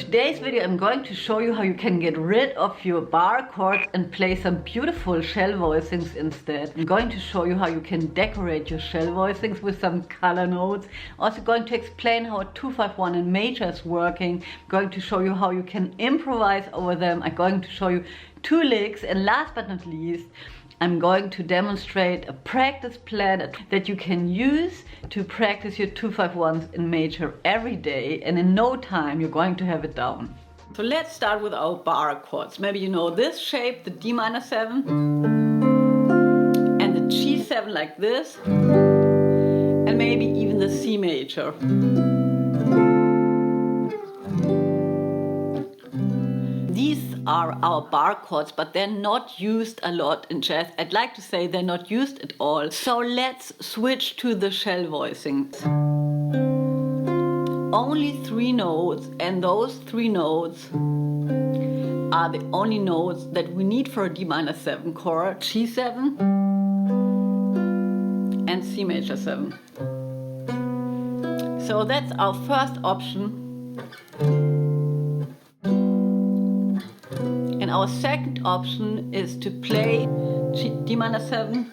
In today's video I'm going to show you how you can get rid of your bar chords and play some beautiful shell voicings instead. I'm going to show you how you can decorate your shell voicings with some color notes. Also going to explain how a 2-5-1 in major is working. I'm going to show you how you can improvise over them. I'm going to show you 2 licks, and last but not least I'm going to demonstrate a practice plan that you can use to practice your 2-5-1s in major every day, and in no time you're going to have it down. So let's start with our bar chords. Maybe you know this shape, the D minor 7 and the G7 like this, and maybe even the C major. These are our bar chords, but they're not used a lot in jazz. I'd like to say they're not used at all. So let's switch to the shell voicings. Only 3 notes, and those 3 notes are the only notes that we need for a D minor 7 chord, G7 and C major 7. So that's our first option. And our second option is to play D minor 7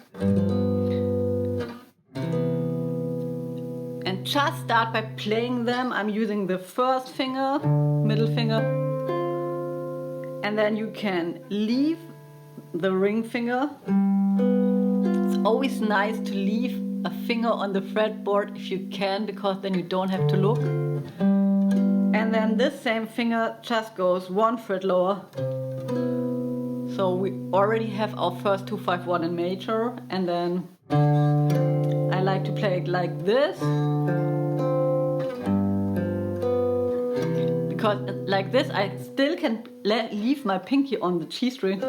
and just start by playing them. I'm using the first finger, middle finger, and then you can leave the ring finger. It's always nice to leave a finger on the fretboard if you can, because then you don't have to look. And then this same finger just goes 1 fret lower. So we already have our first 2-5-1 in major, and then I like to play it like this, because like this I still can leave my pinky on the G string.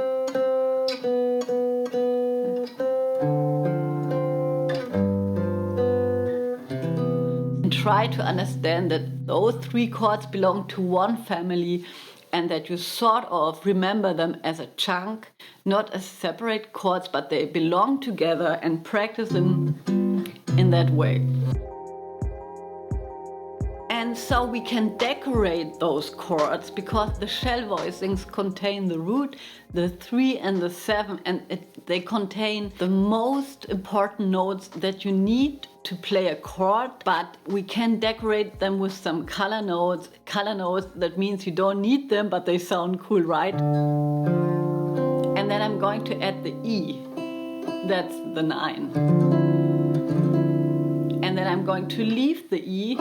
And try to understand that those 3 chords belong to one family, and that you sort of remember them as a chunk, not as separate chords, but they belong together, and practice them in that way. And so we can decorate those chords, because the shell voicings contain the root, the 3 and the 7, and they contain the most important notes that you need to play a chord, but we can decorate them with some color notes. Color notes, that means you don't need them, but they sound cool, right? And then I'm going to add the E, that's the 9. And then I'm going to leave the E,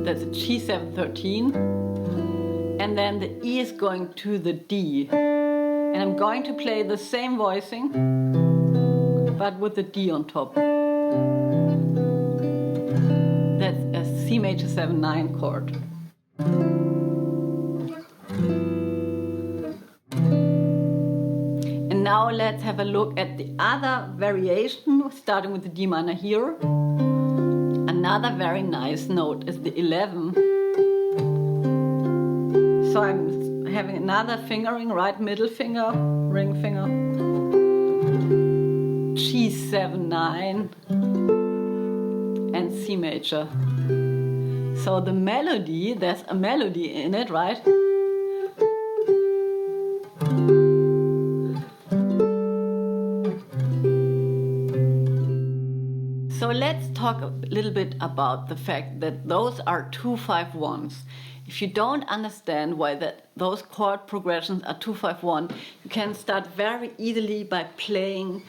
that's a G7 13, and then the E is going to the D. And I'm going to play the same voicing, but with the D on top. That's a C major 7-9 chord. And now let's have a look at the other variation, starting with the D minor here. Another very nice note is the 11. So I'm having another fingering, right middle finger, ring finger, G7 9 and C major. So the melody, there's a melody in it, right? So let's talk a little bit about the fact that those are 2-5-1s. If you don't understand why those chord progressions are 2-5-1, you can start very easily by playing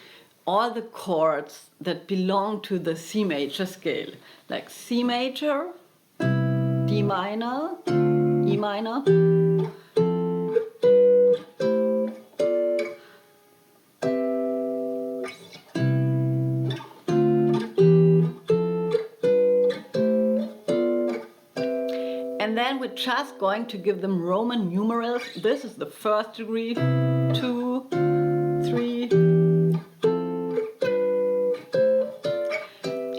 all the chords that belong to the C major scale, like C major, D minor, E minor, and then we're just going to give them Roman numerals. This is the first degree, 2, 3,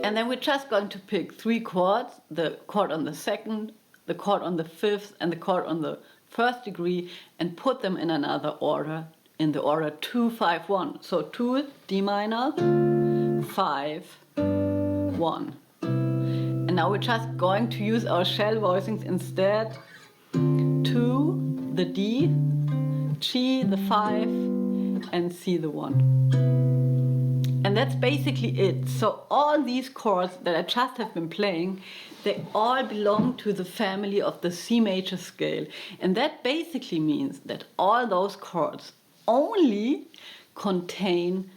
and then we're just going to pick 3 chords, the chord on the 2nd, the chord on the 5th, and the chord on the 1st degree, and put them in another order, in the order 2-5-1. So 2 D minor, 5, 1. And And now we're just going to use our shell voicings instead to the D, G the 5, and C the 1. And that's basically it. So all these chords that I just have been playing, they all belong to the family of the C major scale. And that basically means that all those chords only contain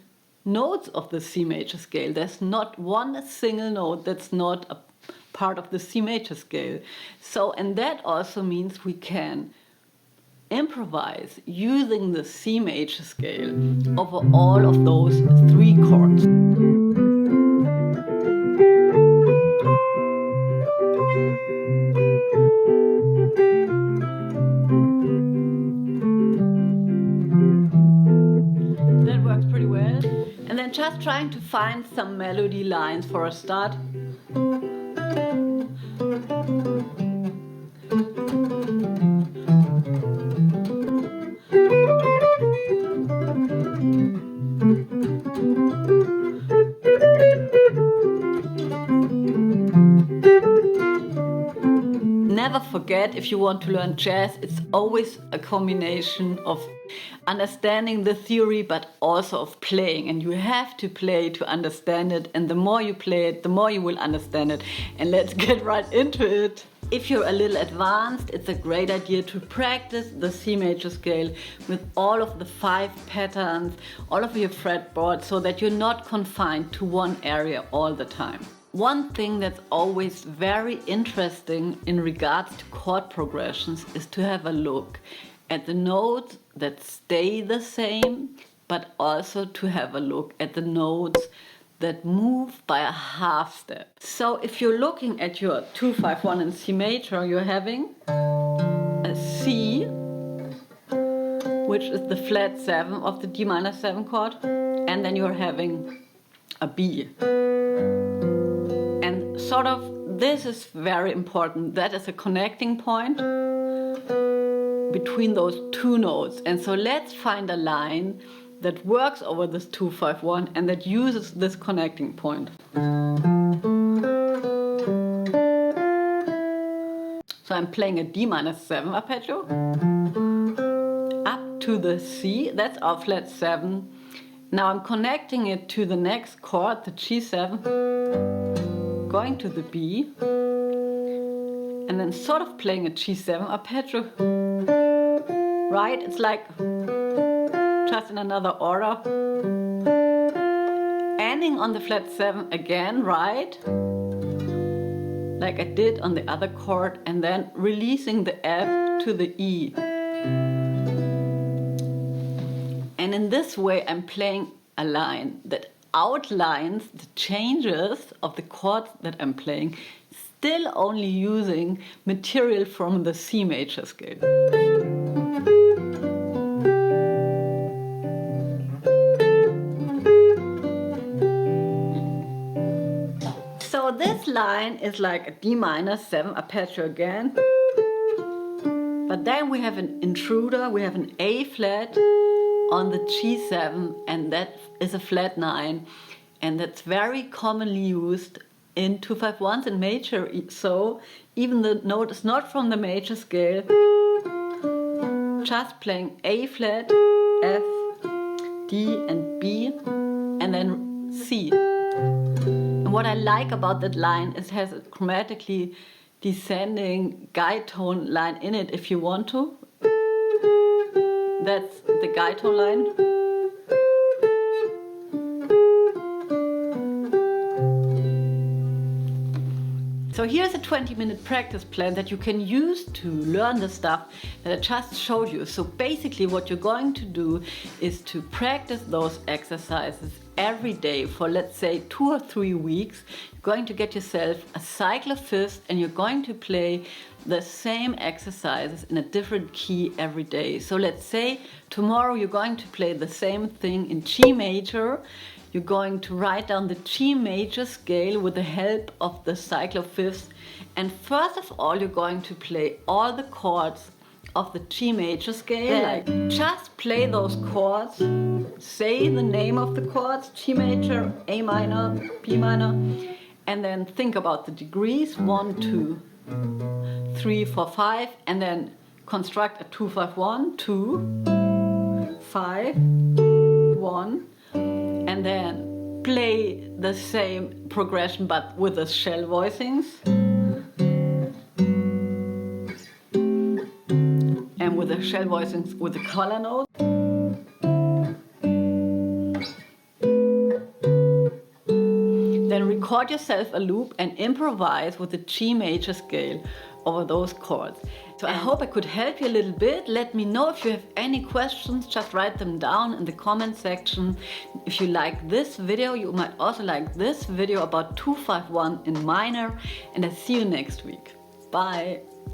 notes of the C major scale. There's not one single note that's not a part of the C major scale. So, and that also means we can improvise using the C major scale over all of those 3 chords. That works pretty well. And then just trying to find some melody lines for a start. Never forget, if you want to learn jazz, it's always a combination of understanding the theory but also of playing, and you have to play to understand it, and the more you play it, the more you will understand it. And let's get right into it. If you're a little advanced, it's a great idea to practice the C major scale with all of the 5 patterns, all of your fretboards, so that you're not confined to one area all the time. One thing that's always very interesting in regards to chord progressions is to have a look at the notes that stay the same, but also to have a look at the notes that move by a half step. So if you're looking at your 2-5-1 in C major, you're having a C, which is the flat 7 of the D minor 7 chord, and then you're having a B. And sort of this is very important. That is a connecting point between those 2 notes. And so let's find a line that works over this 2-5-1 and that uses this connecting point. So I'm playing a D minor 7 arpeggio up to the C, that's our flat 7. Now I'm connecting it to the next chord, the G7, going to the B, and then sort of playing a G7 arpeggio. Right? It's like just in another order. Ending on the flat 7 again, right? Like I did on the other chord, and then releasing the F to the E. And in this way I'm playing a line that outlines the changes of the chords that I'm playing, still only using material from the C major scale. So this line is like a D minor 7 arpeggio again, but then we have an intruder, we have an A flat on the G7, and that is a flat 9, and that's very commonly used in 2-5-1s in major. So even the note is not from the major scale, just playing A flat, F, D and B, and then C. And what I like about that line is it has a chromatically descending guide tone line in it if you want to. That's the guide tone line. So here's a 20-minute practice plan that you can use to learn the stuff that I just showed you. So basically what you're going to do is to practice those exercises every day for, let's say, 2 or 3 weeks. You're going to get yourself a cycle of fifths and you're going to play the same exercises in a different key every day. So let's say tomorrow you're going to play the same thing in G major. You're going to write down the G major scale with the help of the cycle of fifths. And first of all, you're going to play all the chords of the G major scale. Like, just play those chords, say the name of the chords, G major, A minor, B minor, and then think about the degrees, 1, 2, 3, 4, 5, and then construct a 2, 5, 1, 2, 5, 1, and then play the same progression but with the shell voicings. And with the shell voicings with the color notes. Then record yourself a loop and improvise with the G major scale over those chords. So I hope I could help you a little bit. Let me know if you have any questions, just write them down in the comment section. If you like this video, you might also like this video about 2-5-1 in minor, and I see you next week. Bye!